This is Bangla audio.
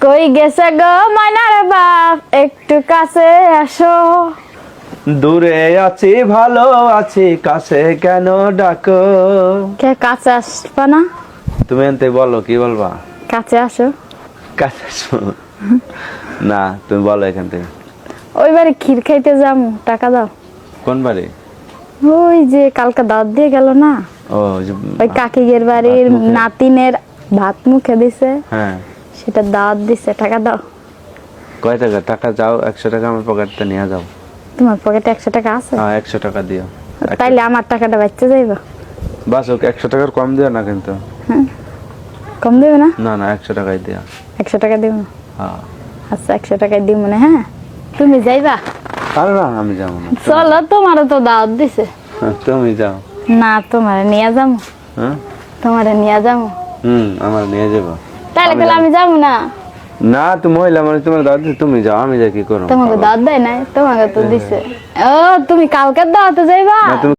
কই গেছে গো ময়নার বাপ একটু কাছে আসো। দূরে আছি ভালো আছি কাছে কেন ডাকো? কে কাছে আসবা না? তুমি এনতে বলো কি বলবা? কাছে আসো। কাছে আসো। না তুমি বলো এখান থেকে। ওই বাড়ি ক্ষীর খাইতে যাম, টাকা দাও। কোন বাড়ি? ওই যে কালকে দাওয়াত দিয়ে গেল না, ও যে ওই কাকিগের বাড়ির ভাত মুখে। নাতিনের ভাত মুখে দিছে, হ্যাঁ সেটা দাওয়াত দিছে, টাকা দাও। কয় টাকা? টাকা যাও 100 টাকা আমার পকেটে নিয়ে যাও। তোমার পকেটে 100 টাকা আছে? হ্যাঁ 100 টাকা দিও। তাইলে আমার টাকাটা বাচ্চা যাইবা। বাস ওকে 100 টাকার কম দিও না কিন্তু। কম দেবে না? না না 100 টাকাই দিও। 100 টাকা দিব না? হ্যাঁ। আচ্ছা 100 টাকাই দিব না। হ্যাঁ তুমি যাইবা? আরে না আমি যাবো না। চলো, তোমারও তো দাওয়াত দিছে। তুমি যাও। না, তোমারে নিয়ে যাবো। হ্যাঁ তোমারে নিয়ে যাবো। আমার নিয়ে যাবো। তাহলে তাহলে আমি যাবো না। না তুমি মহিলা মানে তোমার দাওয়াত দিছে, তুমি যাও, আমি যাই কি করব? তোমাকে দাওয়াত দেয় নাই? তোমাকে তো দিছে। ও তুমি কালকে দাওয়াতে যাইবা? না তুমি